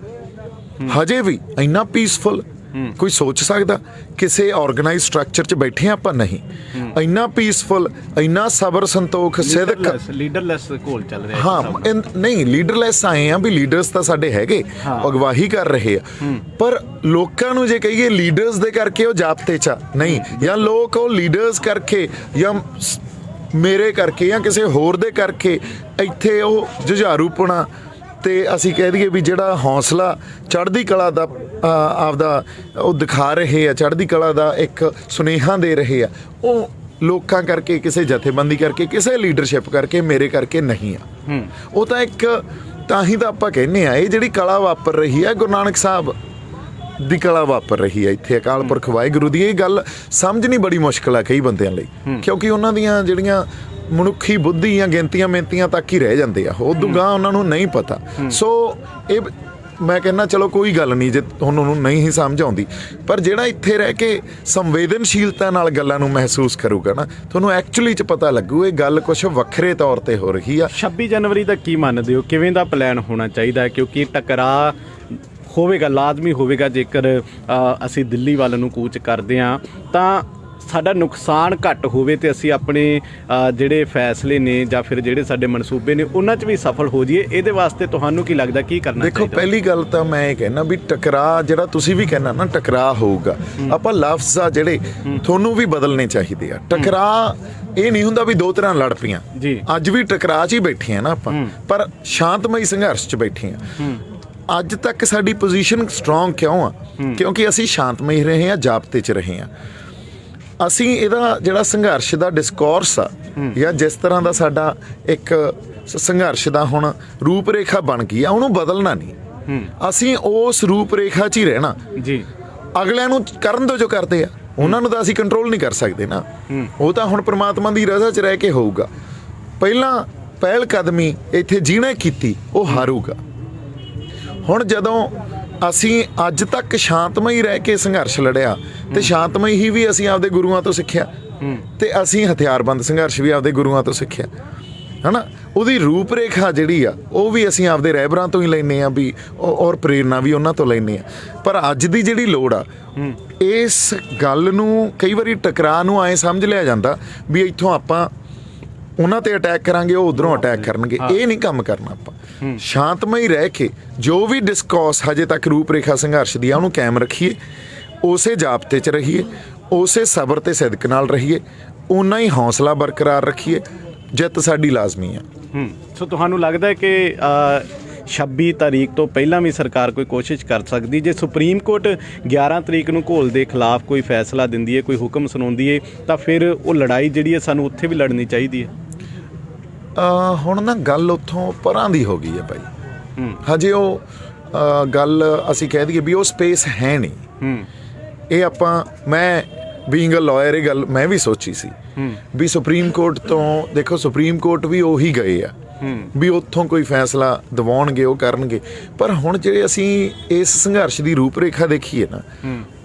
ਹਜੇ ਵੀ ਇੰਨਾ ਪੀਸਫੁਲ ਕੋਈ ਸੋਚ ਸਕਦਾ? ਕਿਸੇ ਆਰਗੇਨਾਈਜ਼ ਸਟਰਕਚਰ 'ਚ ਬੈਠੇ ਆਪਾਂ ਨਹੀਂ, ਇੰਨਾ ਪੀਸਫੁਲ, ਇੰਨਾ ਸਬਰ ਸੰਤੋਖ, ਸਿਦਕ, ਲੀਡਰਲੈਸ ਘੋਲ ਚੱਲ ਰਿਹਾ। ਹਾਂ, ਨਹੀਂ ਲੀਡਰਲੈਸ ਆਏ ਆ ਵੀ ਲੀਡਰਸ ਤਾਂ ਸਾਡੇ ਹੈਗੇ, ਅਗਵਾਈ ਕਰ ਰਹੇ ਆ, ਪਰ ਲੋਕਾਂ ਨੂੰ ਜੇ ਕਹੀਏ ਲੀਡਰਸ ਦੇ ਕਰਕੇ ਉਹ ਜਾਬਤੇ 'ਚ ਨਹੀਂ, ਜਾਂ ਲੋਕ ਉਹ ਲੀਡਰਸ ਕਰਕੇ ਜਾਂ ਮੇਰੇ ਕਰਕੇ ਜਾਂ ਕਿਸੇ ਹੋਰ ਦੇ ਕਰਕੇ ਇੱਥੇ ਉਹ ਜੁਝਾਰੂਪਣਾ ਤੇ ਅਸੀਂ ਕਹਿ ਦਈਏ ਵੀ ਜਿਹੜਾ ਹੌਸਲਾ ਚੜ੍ਹਦੀ ਕਲਾ ਦਾ ਆਪਦਾ ਉਹ ਦਿਖਾ ਰਹੇ ਆ, ਚੜ੍ਹਦੀ ਕਲਾ ਦਾ ਇੱਕ ਸੁਨੇਹਾ ਦੇ ਰਹੇ ਆ, ਉਹ ਲੋਕਾਂ ਕਰਕੇ, ਕਿਸੇ ਜਥੇਬੰਦੀ ਕਰਕੇ, ਕਿਸੇ ਲੀਡਰਸ਼ਿਪ ਕਰਕੇ, ਮੇਰੇ ਕਰਕੇ ਨਹੀਂ ਆ। ਉਹ ਤਾਂ ਇੱਕ, ਤਾਂ ਹੀ ਤਾਂ ਆਪਾਂ ਕਹਿੰਦੇ ਆ ਇਹ ਜਿਹੜੀ ਕਲਾ ਵਾਪਰ ਰਹੀ ਹੈ, ਗੁਰੂ ਨਾਨਕ ਸਾਹਿਬ ਦੀ ਕਲਾ ਵਾਪਰ ਰਹੀ ਹੈ ਇੱਥੇ, ਅਕਾਲ ਪੁਰਖ ਵਾਹਿਗੁਰੂ ਦੀ। ਇਹ ਗੱਲ ਸਮਝਣੀ ਬੜੀ ਮੁਸ਼ਕਿਲ ਆ ਕਈ ਬੰਦਿਆਂ ਲਈ, ਕਿਉਂਕਿ ਉਹਨਾਂ ਦੀਆਂ ਜਿਹੜੀਆਂ ਮਨੁੱਖੀ ਬੁੱਧੀ ਜਾਂ ਗਿਣਤੀਆਂ ਮਿਣਤੀਆਂ ਤੱਕ ਹੀ ਰਹਿ ਜਾਂਦੇ ਆ, ਉਦੋਂ ਗਾਂ ਉਹਨਾਂ ਨੂੰ ਨਹੀਂ ਪਤਾ। ਸੋ ਇਹ ਮੈਂ ਕਹਿੰਦਾ ਚਲੋ ਕੋਈ ਗੱਲ ਨਹੀਂ ਜੇ ਤੁਹਾਨੂੰ ਨਹੀਂ ਹੀ ਸਮਝ ਆਉਂਦੀ, ਪਰ ਜਿਹੜਾ ਇੱਥੇ ਰਹਿ ਕੇ ਸੰਵੇਦਨਸ਼ੀਲਤਾ ਨਾਲ ਗੱਲਾਂ ਨੂੰ ਮਹਿਸੂਸ ਕਰੂਗਾ ਨਾ, ਤੁਹਾਨੂੰ ਐਕਚੁਅਲੀ 'ਚ ਪਤਾ ਲੱਗੂ ਇਹ ਗੱਲ ਕੁਛ ਵੱਖਰੇ ਤੌਰ ਤੇ ਹੋ ਰਹੀ ਆ। 26 ਜਨਵਰੀ ਦਾ ਕੀ ਮੰਨਦੇ ਹੋ, ਕਿਵੇਂ ਦਾ ਪਲਾਨ ਹੋਣਾ ਚਾਹੀਦਾ? ਕਿਉਂਕਿ ਟਕਰਾਅ ਹੋਵੇਗਾ, ਲਾਜ਼ਮੀ ਹੋਵੇਗਾ, ਜੇਕਰ ਅਸੀਂ ਦਿੱਲੀ ਵੱਲ ਨੂੰ ਕੂਚ ਕਰਦੇ ਹਾਂ ਤਾਂ ਸਾਡਾ ਨੁਕਸਾਨ ਘੱਟ ਹੋਵੇ ਤੇ ਅਸੀਂ ਆਪਣੇ ਜਿਹੜੇ ਫੈਸਲੇ ਨੇ ਜਾਂ ਫਿਰ ਜਿਹੜੇ ਸਾਡੇ ਮਨਸੂਬੇ ਨੇ ਉਹਨਾਂ 'ਚ ਵੀ ਸਫਲ ਹੋ ਜਾਈਏ। ਇਹਦੇ ਵਾਸਤੇ ਤੁਹਾਨੂੰ ਕੀ ਲੱਗਦਾ ਕੀ ਕਰਨਾ ਚਾਹੀਦਾ? ਦੇਖੋ, ਪਹਿਲੀ ਗੱਲ ਤਾਂ ਮੈਂ ਇਹ ਕਹਿਣਾ ਵੀ ਟਕਰਾਅ ਜਿਹੜਾ ਤੁਸੀਂ ਵੀ ਕਹਿਣਾ ਨਾ, ਟਕਰਾਅ ਹੋਊਗਾ, ਆਪਾਂ ਲਫ਼ਜ਼ ਆ ਜਿਹੜੇ ਤੁਹਾਨੂੰ ਵੀ ਬਦਲਣੇ ਚਾਹੀਦੇ ਆ। ਟਕਰਾਅ ਇਹ ਨਹੀਂ ਹੁੰਦਾ ਵੀ ਦੋ ਤਰ੍ਹਾਂ ਲੜ ਪਈਆਂ, ਅੱਜ ਵੀ ਟਕਰਾਅ 'ਚ ਹੀ ਬੈਠੇ ਆ ਨਾ ਆਪਾਂ, ਪਰ ਸ਼ਾਂਤਮਈ ਸੰਘਰਸ਼ 'ਚ ਬੈਠੇ ਆ। ਅੱਜ ਤੱਕ ਸਾਡੀ ਪੋਜੀਸ਼ਨ ਸਟਰੋਂਗ ਕਿਉਂ ਆ? ਕਿਉਂਕਿ ਅਸੀਂ ਸ਼ਾਂਤਮਈ ਰਹੇ ਹਾਂ, ਜਾਬਤੇ 'ਚ ਰਹੇ ਹਾਂ। ਅਸੀਂ ਇਹਦਾ ਜਿਹੜਾ ਸੰਘਰਸ਼ ਦਾ ਡਿਸਕੋਰਸ ਆ ਜਾਂ ਜਿਸ ਤਰ੍ਹਾਂ ਦਾ ਸਾਡਾ ਇੱਕ ਸੰਘਰਸ਼ ਦਾ ਹੁਣ ਰੂਪ ਰੇਖਾ ਬਣ ਗਈ ਆ, ਉਹਨੂੰ ਬਦਲਣਾ ਨਹੀਂ। ਅਸੀਂ ਉਸ ਰੂਪ ਰੇਖਾ 'ਚ ਹੀ ਰਹਿਣਾ ਜੀ। ਅਗਲਿਆਂ ਨੂੰ ਕਰਨ ਦਿਓ ਜੋ ਕਰਦੇ ਆ, ਉਹਨਾਂ ਨੂੰ ਤਾਂ ਅਸੀਂ ਕੰਟਰੋਲ ਨਹੀਂ ਕਰ ਸਕਦੇ ਨਾ। ਉਹ ਤਾਂ ਹੁਣ ਪ੍ਰਮਾਤਮਾ ਦੀ ਰਜ਼ਾ 'ਚ ਰਹਿ ਕੇ ਹੋਊਗਾ। ਪਹਿਲਾਂ ਪਹਿਲ ਕਦਮੀ ਇੱਥੇ ਜਿਹਨੇ ਕੀਤੀ ਉਹ ਹਾਰੂਗਾ। ਹੁਣ ਜਦੋਂ ਅਸੀਂ ਅੱਜ ਤੱਕ ਸ਼ਾਂਤਮਈ ਰਹਿ ਕੇ ਸੰਘਰਸ਼ ਲੜਿਆ ਤੇ ਸ਼ਾਂਤਮਈ ਹੀ ਵੀ ਅਸੀਂ ਆਪਦੇ ਗੁਰੂਆਂ ਤੋਂ ਸਿੱਖਿਆ ਤੇ ਅਸੀਂ ਹਥਿਆਰਬੰਦ ਸੰਘਰਸ਼ ਵੀ ਆਪਦੇ ਗੁਰੂਆਂ ਤੋਂ ਸਿੱਖਿਆ, ਹਨਾ। ਉਹਦੀ ਰੂਪ ਰੇਖਾ ਜਿਹੜੀ ਆ ਉਹ ਵੀ ਅਸੀਂ ਆਪਦੇ ਰਹਿਬਰਾਂ ਤੋਂ ਹੀ ਲੈਂਦੇ ਆ ਵੀ, ਔਰ ਪ੍ਰੇਰਨਾ ਵੀ ਉਹਨਾਂ ਤੋਂ ਲੈਂਦੇ ਆ। ਪਰ ਅੱਜ ਦੀ ਜਿਹੜੀ ਲੋੜ ਆ, ਇਸ ਗੱਲ ਨੂੰ ਕਈ ਵਾਰੀ ਟਕਰਾਅ ਨੂੰ ਐਂ ਸਮਝ ਲਿਆ ਜਾਂਦਾ ਵੀ ਇੱਥੋਂ ਆਪਾਂ ਉਹਨਾਂ ਤੇ ਅਟੈਕ ਕਰਾਂਗੇ, ਉਹ ਉਧਰੋਂ ਅਟੈਕ ਕਰਨਗੇ। ਇਹ ਨਹੀਂ ਕੰਮ ਕਰਨਾ। ਆਪਾਂ ਸ਼ਾਂਤਮਈ ਰਹਿ ਕੇ ਜੋ ਵੀ ਡਿਸਕੋਰਸ ਹਜੇ ਤੱਕ ਰੂਪ ਰੇਖਾ ਸੰਘਰਸ਼ ਦੀ ਆ ਉਹਨੂੰ ਕਾਇਮ ਰੱਖੀਏ, ਉਸੇ ਜਾਬਤੇ 'ਚ ਰਹੀਏ, ਉਸੇ ਸਬਰ ਤੇ ਸਿਦਕ ਨਾਲ ਰਹੀਏ, ਓਨਾ ਹੀ ਹੌਸਲਾ ਬਰਕਰਾਰ ਰੱਖੀਏ। ਜਿੱਤ ਸਾਡੀ ਲਾਜ਼ਮੀ ਆ। ਸੋ ਤੁਹਾਨੂੰ ਲੱਗਦਾ ਹੈ ਕਿ 26 ਤਾਰੀਖ ਤੋਂ ਪਹਿਲਾਂ ਵੀ ਸਰਕਾਰ ਕੋਈ ਕੋਸ਼ਿਸ਼ ਕਰ ਸਕਦੀ? ਜੇ ਸੁਪਰੀਮ ਕੋਰਟ 11 ਤਰੀਕ ਨੂੰ ਘੋਲ ਦੇ ਖਿਲਾਫ ਕੋਈ ਫੈਸਲਾ ਦਿੰਦੀ ਹੈ, ਕੋਈ ਹੁਕਮ ਸੁਣਾਉਂਦੀ ਹੈ, ਤਾਂ ਫਿਰ ਉਹ ਲੜਾਈ ਜਿਹੜੀ ਹੈ ਸਾਨੂੰ ਉੱਥੇ ਵੀ ਲੜਨੀ ਚਾਹੀਦੀ ਹੈ? ਹੁਣ ਨਾ ਗੱਲ ਉੱਥੋਂ ਪਰਾਂ ਦੀ ਹੋ ਗਈ ਹੈ ਭਾਈ। ਹਜੇ ਉਹ ਗੱਲ ਅਸੀਂ ਕਹਿ ਦਈਏ ਵੀ ਉਹ ਸਪੇਸ ਹੈ ਨਹੀਂ। ਇਹ ਆਪਾਂ, ਮੈਂ ਬੀਇੰਗ ਅ ਲਾਇਰ, ਇਹ ਗੱਲ ਮੈਂ ਵੀ ਸੋਚੀ ਸੀ ਵੀ ਸੁਪਰੀਮ ਕੋਰਟ ਤੋਂ, ਦੇਖੋ ਸੁਪਰੀਮ ਕੋਰਟ ਵੀ ਉਹੀ ਗਏ ਆ ਵੀ ਉੱਥੋਂ ਕੋਈ ਫੈਸਲਾ ਦਿਵਾਉਣਗੇ, ਉਹ ਕਰਨਗੇ। ਪਰ ਹੁਣ ਜਿਹੜੇ ਅਸੀਂ ਇਸ ਸੰਘਰਸ਼ ਦੀ ਰੂਪ ਰੇਖਾ ਦੇਖੀਏ ਨਾ,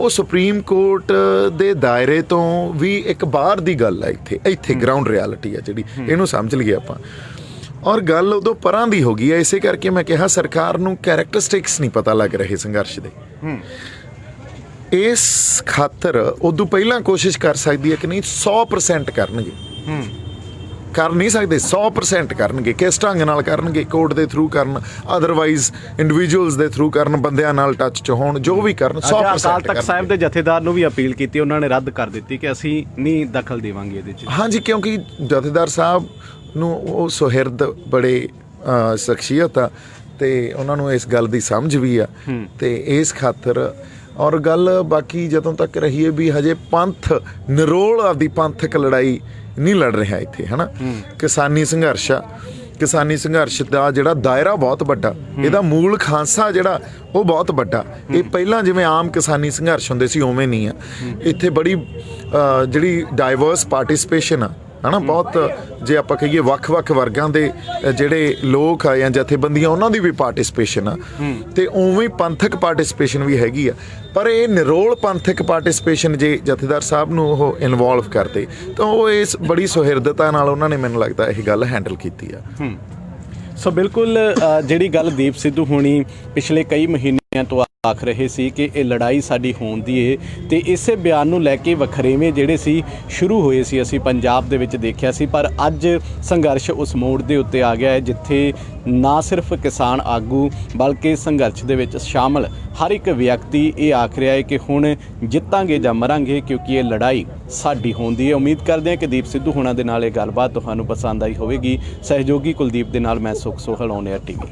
ਉਹ ਸੁਪਰੀਮ ਕੋਰਟ ਦੇ ਦਾਇਰੇ ਤੋਂ ਵੀ ਇੱਕ ਬਾਹਰ ਦੀ ਗੱਲ ਆ। ਇੱਥੇ ਗਰਾਊਂਡ ਰਿਐਲਿਟੀ ਆ ਜਿਹੜੀ, ਇਹਨੂੰ ਸਮਝ ਲਈਏ ਆਪਾਂ। ਔਰ ਗੱਲ ਉਦੋਂ ਪਰਾਂ ਦੀ ਹੋ ਗਈ ਹੈ। ਇਸੇ ਕਰਕੇ ਮੈਂ ਕਿਹਾ ਸਰਕਾਰ ਨੂੰ ਕੈਰੈਕਟਰਿਸਟਿਕਸ ਨਹੀਂ ਪਤਾ ਲੱਗ ਰਹੇ ਸੰਘਰਸ਼ ਦੇ। ਇਸ ਖਾਤਰ ਉਦੋਂ ਪਹਿਲਾਂ ਕੋਸ਼ਿਸ਼ ਕਰ ਸਕਦੀ ਹੈ ਕਿ ਨਹੀਂ 100% ਕਰਨਗੇ। ਕਰ ਨਹੀਂ ਸਕਦੇ, 100% ਕਰਨਗੇ। ਕਿਸ ਢੰਗ ਨਾਲ ਕਰਨਗੇ? ਕੋਰਟ ਦੇ ਥਰੂ ਕਰਨ, ਅਦਰਵਾਈਜ਼ ਇੰਡੀਵਿਜੂਅਲਸ ਦੇ ਥਰੂ ਕਰਨ, ਬੰਦਿਆਂ ਨਾਲ ਟੱਚ 'ਚ ਹੋਣ, ਜੋ ਵੀ ਕਰਨ 100% ਅਕਾਲ ਤਖਤ ਸਾਹਿਬ ਦੇ ਜਥੇਦਾਰ ਨੂੰ ਵੀ ਅਪੀਲ ਕੀਤੀ, ਉਹਨਾਂ ਨੇ ਰੱਦ ਕਰ ਦਿੱਤੀ ਕਿ ਅਸੀਂ ਨਹੀਂ ਦਖਲ ਦੇਵਾਂਗੇ ਇਹਦੇ 'ਚ। ਹਾਂਜੀ, ਕਿਉਂਕਿ ਜਥੇਦਾਰ ਸਾਹਿਬ ਨੂੰ ਉਹ ਸੁਹਿਰਦ ਬੜੇ ਸ਼ਖਸੀਅਤ ਆ ਤੇ ਉਹਨਾਂ ਨੂੰ ਇਸ ਗੱਲ ਦੀ ਸਮਝ ਵੀ ਆ ਤੇ ਇਸ ਖਾਤਰ। ਔਰ ਗੱਲ ਬਾਕੀ ਜਦੋਂ ਤੱਕ ਰਹੀ ਹੈ ਵੀ ਹਜੇ ਪੰਥ ਨਿਰੋਲ ਆਪਦੀ ਪੰਥਕ ਲੜਾਈ ਨਹੀਂ ਲੜ ਰਿਹਾ ਇੱਥੇ, ਹੈ ਨਾ। ਕਿਸਾਨੀ ਸੰਘਰਸ਼ ਆ, ਕਿਸਾਨੀ ਸੰਘਰਸ਼ ਦਾ ਜਿਹੜਾ ਦਾਇਰਾ ਬਹੁਤ ਵੱਡਾ, ਇਹਦਾ ਮੂਲ ਖਾਂਸਾ ਜਿਹੜਾ ਉਹ ਬਹੁਤ ਵੱਡਾ। ਇਹ ਪਹਿਲਾਂ ਜਿਵੇਂ ਆਮ ਕਿਸਾਨੀ ਸੰਘਰਸ਼ ਹੁੰਦੇ ਸੀ ਉਵੇਂ ਨਹੀਂ ਆ। ਇੱਥੇ ਬੜੀ ਜਿਹੜੀ ਡਾਈਵਰਸ ਪਾਰਟੀਸਪੇਸ਼ਨ ਆ, ਹੈ ਨਾ। ਬਹੁਤ, ਜੇ ਆਪਾਂ ਕਹੀਏ ਵੱਖ-ਵੱਖ ਵਰਗਾਂ ਦੇ ਜਿਹੜੇ ਲੋਕ ਆ ਜਾਂ ਜਥੇਬੰਦੀਆਂ, ਉਹਨਾਂ ਦੀ ਵੀ ਪਾਰਟੀਸਪੇਸ਼ਨ ਆ ਤੇ ਉਵੇਂ ਪੰਥਕ ਪਾਰਟੀਸਪੇਸ਼ਨ ਵੀ ਹੈਗੀ ਆ। ਪਰ ਇਹ ਨਿਰੋਲ ਪੰਥਕ ਪਾਰਟੀਸਪੇਸ਼ਨ ਜੇ ਜਥੇਦਾਰ ਸਾਹਿਬ ਨੂੰ ਉਹ ਇਨਵੋਲਵ ਕਰਦੇ ਤਾਂ ਉਹ ਇਸ ਬੜੀ ਸੁਹਿਰਦਤਾ ਨਾਲ ਉਹਨਾਂ ਨੇ, ਮੈਨੂੰ ਲੱਗਦਾ, ਇਹ ਗੱਲ ਹੈਂਡਲ ਕੀਤੀ ਆ। ਸੋ ਬਿਲਕੁਲ ਜਿਹੜੀ ਗੱਲ ਦੀਪ ਸਿੱਧੂ ਹੋਣੀ ਪਿਛਲੇ ਕਈ ਮਹੀਨਿਆਂ ਤੋਂ ਆਖ ਰਹੇ ਸੀ ਕਿ ਇਹ ਲੜਾਈ ਸਾਡੀ ਹੋਣ ਦੀ ਏ, ਤੇ ਇਸੇ ਬਿਆਨ ਨੂੰ ਲੈ ਕੇ ਵਖਰੇਵੇਂ ਜਿਹੜੇ ਸੀ ਸ਼ੁਰੂ ਹੋਏ ਸੀ, ਅਸੀਂ ਪੰਜਾਬ ਦੇ ਵਿੱਚ ਦੇਖਿਆ ਸੀ। ਪਰ ਅੱਜ ਸੰਘਰਸ਼ ਉਸ ਮੋੜ ਦੇ ਉੱਤੇ ਆ ਗਿਆ ਹੈ ਜਿੱਥੇ ਨਾ ਸਿਰਫ ਕਿਸਾਨ ਆਗੂ ਬਲਕਿ ਸੰਘਰਸ਼ ਦੇ ਵਿੱਚ ਸ਼ਾਮਲ ਹਰ ਇੱਕ ਵਿਅਕਤੀ ਇਹ ਆਖ ਰਿਹਾ ਹੈ ਕਿ ਹੁਣ ਜਿੱਤਾਂਗੇ ਜਾਂ ਮਰਾਂਗੇ, ਕਿਉਂਕਿ ਇਹ ਲੜਾਈ ਸਾਡੀ ਹੁੰਦੀ ਹੈ। ਉਮੀਦ ਕਰਦੇ ਹਾਂ ਕਿ ਦੀਪ ਸਿੱਧੂ ਹੋਣਾ ਦੇ ਨਾਲ ਇਹ ਗੱਲਬਾਤ ਤੁਹਾਨੂੰ ਪਸੰਦ ਆਈ ਹੋਵੇਗੀ। ਸਹਿਯੋਗੀ ਕੁਲਦੀਪ ਦੇ ਨਾਲ ਮੈਂ ਸੁਖ ਸੋਹਲ, ਔਨ 에ਅਰ TV।